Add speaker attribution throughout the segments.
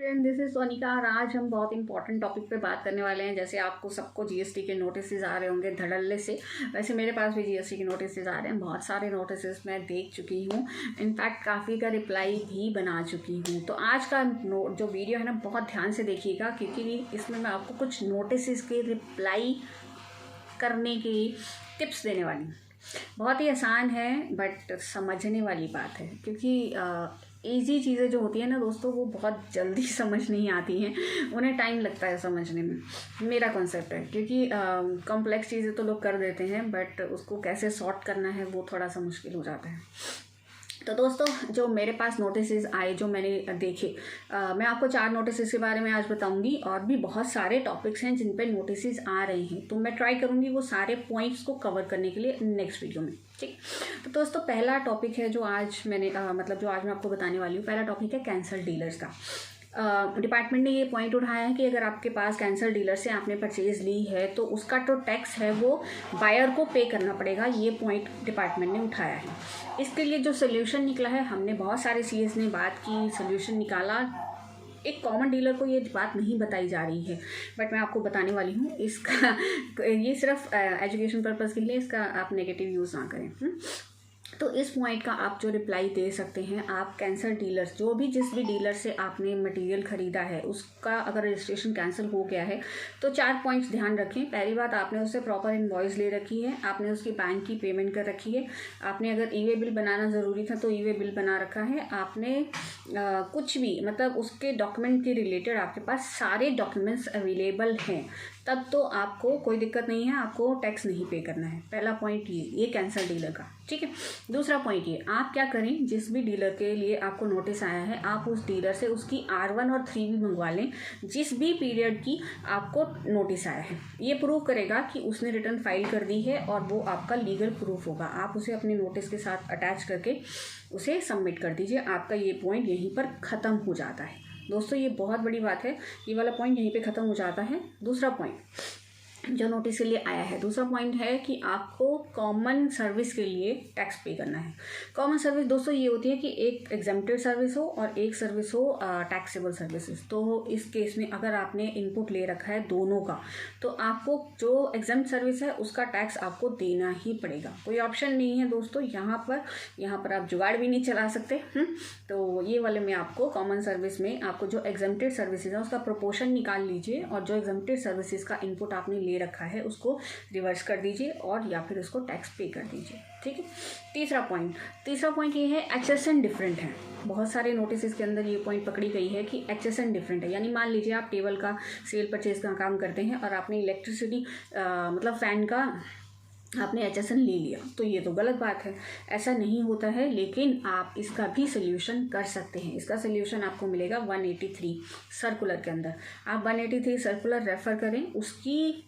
Speaker 1: Friend, this is Sonika और आज हम बहुत इंपॉर्टेंट टॉपिक पे बात करने वाले हैं। जैसे आपको सबको जीएसटी के नोटिस आ रहे होंगे धड़ल्ले से, वैसे मेरे पास भी जीएसटी के नोटिस आ रहे हैं। बहुत सारे नोटिस मैं देख चुकी हूँ, इनफैक्ट काफ़ी का रिप्लाई भी बना चुकी हूँ। तो आज का जो वीडियो है ना, बहुत ध्यान से देखिएगा, क्योंकि इसमें मैं आपको कुछ नोटिस के रिप्लाई करने की टिप्स देने वाली हूँ। बहुत ही आसान है बट समझने वाली बात है, क्योंकि ईजी चीज़ें जो होती हैं ना दोस्तों, वो बहुत जल्दी समझ नहीं आती हैं, उन्हें टाइम लगता है समझने में। मेरा कॉन्सेप्ट है, क्योंकि कॉम्प्लेक्स चीज़ें तो लोग कर देते हैं, बट उसको कैसे सॉर्ट करना है वो थोड़ा सा मुश्किल हो जाता है। तो दोस्तों, जो मेरे पास नोटिस आए, जो मैंने देखे, मैं आपको 4 नोटिस के बारे में आज बताऊंगी। और भी बहुत सारे टॉपिक्स हैं जिन पे नोटिस आ रहे हैं, तो मैं ट्राई करूंगी वो सारे पॉइंट्स को कवर करने के लिए नेक्स्ट वीडियो में। ठीक, तो दोस्तों पहला टॉपिक है जो आज मैंने जो आज मैं आपको बताने वाली हूँ, पहला टॉपिक है कैंसल डीलर्स का। डिपार्टमेंट ने ये पॉइंट उठाया है कि अगर आपके पास कैंसल डीलर से आपने परचेज़ ली है तो उसका जो टैक्स है वो बायर को पे करना पड़ेगा। ये पॉइंट डिपार्टमेंट ने उठाया है। इसके लिए जो सोल्यूशन निकला है, हमने बहुत सारे सीएस ने बात की, सोल्यूशन निकाला। एक कॉमन डीलर को ये बात नहीं बताई जा रही है, बट मैं आपको बताने वाली हूँ। इसका ये सिर्फ एजुकेशन पर्पज़ के लिए, इसका आप नेगेटिव यूज़ ना करें। तो इस पॉइंट का आप जो रिप्लाई दे सकते हैं, आप कैंसल डीलर्स, जो भी जिस भी डीलर से आपने मटेरियल ख़रीदा है उसका अगर रजिस्ट्रेशन कैंसिल हो गया है तो 4 पॉइंट्स ध्यान रखें। पहली बात, आपने उससे प्रॉपर इनवॉइस ले रखी है, आपने उसकी बैंक की पेमेंट कर रखी है, आपने अगर ई वे बिल बनाना ज़रूरी था तो ई वे बिल बना रखा है, आपने कुछ भी मतलब उसके डॉक्यूमेंट के रिलेटेड आपके पास सारे डॉक्यूमेंट्स अवेलेबल हैं, तब तो आपको कोई दिक्कत नहीं है, आपको टैक्स नहीं पे करना है। पहला पॉइंट ये कैंसल डीलर का। ठीक है। दूसरा पॉइंट ये, आप क्या करें, जिस भी डीलर के लिए आपको नोटिस आया है, आप उस डीलर से उसकी R1 और 3 भी मंगवा लें, जिस भी पीरियड की आपको नोटिस आया है। ये प्रूव करेगा कि उसने रिटर्न फाइल कर दी है और वो आपका लीगल प्रूफ होगा। आप उसे अपने नोटिस के साथ अटैच करके उसे सबमिट कर दीजिए। आपका ये पॉइंट यहीं पर ख़त्म हो जाता है। दोस्तों, ये बहुत बड़ी बात है, ये वाला पॉइंट यहीं पे ख़त्म हो जाता है। दूसरा पॉइंट जो नोटिस के लिए आया है, दूसरा पॉइंट है कि आपको कॉमन सर्विस के लिए टैक्स पे करना है। कॉमन सर्विस दोस्तों ये होती है कि एक एग्जेम्प्टेड सर्विस हो और एक सर्विस हो टैक्सेबल सर्विसेज। तो इस केस में अगर आपने इनपुट ले रखा है दोनों का, तो आपको जो एग्जेम्प्ट सर्विस है उसका टैक्स आपको देना ही पड़ेगा, कोई ऑप्शन नहीं है दोस्तों। यहाँ पर आप जुगाड़ भी नहीं चला सकते। तो ये वाले में आपको कॉमन सर्विस में आपको जो एग्जेम्प्टेड सर्विसेज है उसका प्रोपोर्शन निकाल लीजिए, और जो एग्जेम्प्टेड सर्विसेज का इनपुट आपने ले रखा है उसको रिवर्स कर दीजिए, और या फिर उसको टैक्स पे कर दीजिए। ठीक है। तीसरा पॉइंट ये है, एक्सेशन डिफरेंट है। बहुत सारे नोटिस के अंदर ये पॉइंट पकड़ी गई है कि एक्सेशन डिफरेंट है। यानी मान लीजिए आप टेबल का सेल परचेज का काम करते हैं और आपने इलेक्ट्रिसिटी मतलब फ़ैन का आपने HSN ले लिया, तो ये तो गलत बात है, ऐसा नहीं होता है। लेकिन आप इसका भी सोल्यूशन कर सकते हैं। इसका सोल्यूशन आपको मिलेगा 183 सर्कुलर के अंदर। आप 183 सर्कुलर रेफ़र करें, उसकी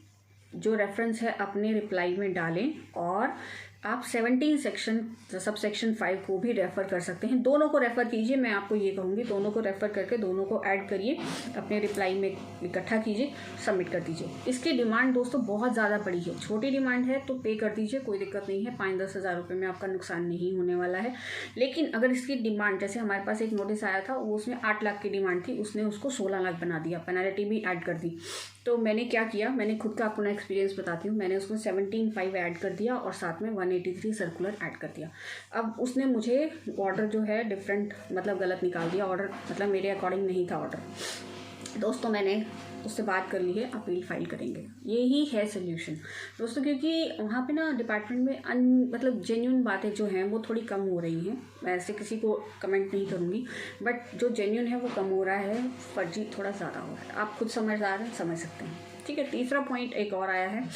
Speaker 1: जो रेफरेंस है अपने रिप्लाई में डालें, और आप 17 सेक्शन सब सेक्शन 5 को भी रेफ़र कर सकते हैं। दोनों को रेफ़र कीजिए, मैं आपको ये कहूँगी, दोनों को रेफ़र करके दोनों को ऐड करिए, अपने रिप्लाई में इकट्ठा कीजिए, सबमिट कर दीजिए। इसकी डिमांड दोस्तों बहुत ज़्यादा बड़ी है, छोटी डिमांड है तो पे कर दीजिए, कोई दिक्कत नहीं है। 5-10 हज़ार रुपये में आपका नुकसान नहीं होने वाला है। लेकिन अगर इसकी डिमांड, जैसे हमारे पास एक नोटिस आया था, वो उसमें 8 लाख की डिमांड थी, उसने उसको 16 लाख बना दिया, पेनल्टी भी ऐड कर दी। तो मैंने क्या किया, मैंने खुद का अपना एक्सपीरियंस बताती हूँ, मैंने उसमें 17.5 ऐड कर दिया और साथ में 183 सर्कुलर ऐड कर दिया। अब उसने मुझे ऑर्डर जो है डिफरेंट मतलब गलत निकाल दिया, ऑर्डर मतलब मेरे अकॉर्डिंग नहीं था ऑर्डर। दोस्तों मैंने उससे बात कर ली है, अपील फाइल करेंगे, यही है सोल्यूशन दोस्तों। क्योंकि वहाँ पे ना डिपार्टमेंट में मतलब जेन्युइन बातें जो हैं वो थोड़ी कम हो रही हैं। मैं ऐसे किसी को कमेंट नहीं करूँगी, बट जो जेन्युइन है वो कम हो रहा है, फर्जी थोड़ा ज़्यादा हो रहा है। आप खुद समझदार हैं, समझ सकते हैं। ठीक है। तीसरा पॉइंट एक और आया है,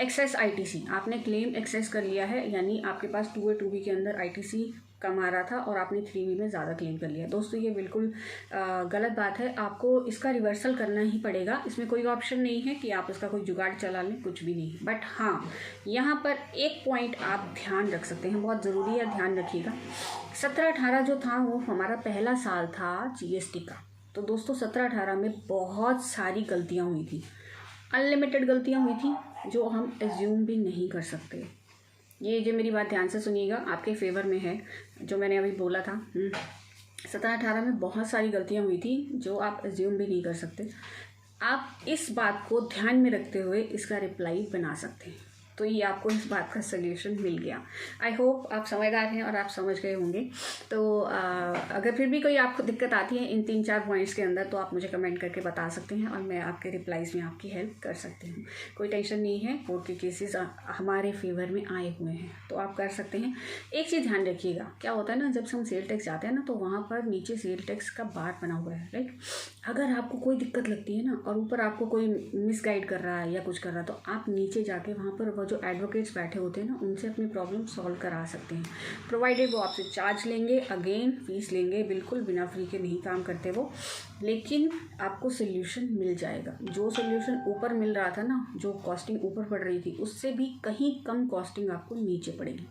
Speaker 1: एक्सेस ITC। आपने क्लेम एक्सेस कर लिया है, यानी आपके पास 2A 2B के अंदर ITC कम आ रहा था और आपने 3B में ज़्यादा क्लेम कर लिया। दोस्तों ये बिल्कुल गलत बात है, आपको इसका रिवर्सल करना ही पड़ेगा। इसमें कोई ऑप्शन नहीं है कि आप इसका कोई जुगाड़ चला लें, कुछ भी नहीं। बट हाँ, यहाँ पर एक पॉइंट आप ध्यान रख सकते हैं, बहुत ज़रूरी है, ध्यान रखिएगा। 17-18 जो था वो हमारा पहला साल था GST का। तो दोस्तों 17-18 में बहुत सारी गलतियाँ हुई थी, अनलिमिटेड गलतियाँ हुई थी, जो हम एज्यूम भी नहीं कर सकते। ये जो मेरी बात ध्यान से सुनिएगा, आपके फेवर में है जो मैंने अभी बोला था। 17-18 में बहुत सारी गलतियाँ हुई थी जो आप एज्यूम भी नहीं कर सकते। आप इस बात को ध्यान में रखते हुए इसका रिप्लाई बना सकते हैं। तो ये आपको इस बात का सल्यूशन मिल गया। आई होप आप समझदार हैं और आप समझ गए होंगे। तो अगर फिर भी कोई आपको दिक्कत आती है इन 3-4 पॉइंट्स के अंदर तो आप मुझे कमेंट करके बता सकते हैं और मैं आपके रिप्लाईज़ में आपकी हेल्प कर सकती हूँ। कोई टेंशन नहीं है, कोर्ट के केसेस हमारे फेवर में आए हुए हैं तो आप कर सकते हैं। एक चीज़ ध्यान रखिएगा, क्या होता है ना, जब हम सेल टैक्स जाते हैं ना तो वहाँ पर नीचे सेल टैक्स का बार बना हुआ है, राइट। अगर आपको कोई दिक्कत लगती है ना और ऊपर आपको कोई मिसगाइड कर रहा है या कुछ कर रहा है तो आप नीचे जाके वहाँ पर वो जो एडवोकेट्स बैठे होते हैं ना उनसे अपनी प्रॉब्लम सॉल्व करा सकते हैं, प्रोवाइडेड वो आपसे चार्ज लेंगे, अगेन फीस लेंगे, बिल्कुल बिना फ्री के नहीं काम करते वो, लेकिन आपको सोल्यूशन मिल जाएगा। जो सोल्यूशन ऊपर मिल रहा था ना, जो कॉस्टिंग ऊपर पड़ रही थी उससे भी कहीं कम कॉस्टिंग आपको नीचे पड़ेगी,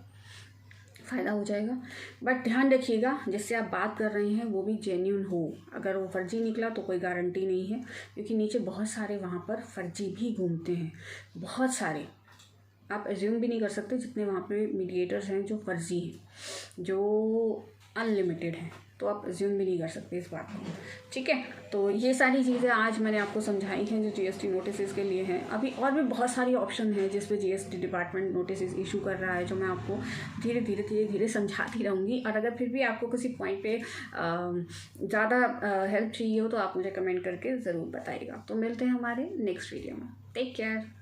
Speaker 1: फ़ायदा हो जाएगा। बट ध्यान रखिएगा जिससे आप बात कर रहे हैं वो भी जेन्युइन हो। अगर वो फर्जी निकला तो कोई गारंटी नहीं है, क्योंकि नीचे बहुत सारे वहाँ पर फर्जी भी घूमते हैं, बहुत सारे। आप एज्यूम भी नहीं कर सकते जितने वहाँ पे मीडिएटर्स हैं जो फर्जी हैं, जो अनलिमिटेड हैं, तो आप एज्यूम भी नहीं कर सकते इस बात को, ठीक है। तो ये सारी चीज़ें आज मैंने आपको समझाई हैं जो जीएसटी नोटिस के लिए हैं। अभी और भी बहुत सारी ऑप्शन हैं जिस पे जीएसटी डिपार्टमेंट नोटिस इशू कर रहा है, जो मैं आपको धीरे धीरे समझाती रहूँगी। और अगर फिर भी आपको किसी पॉइंट पे ज़्यादा हेल्प चाहिए हो तो आप मुझे कमेंट करके ज़रूर बताइएगा। तो मिलते हैं हमारे नेक्स्ट वीडियो में। Take care.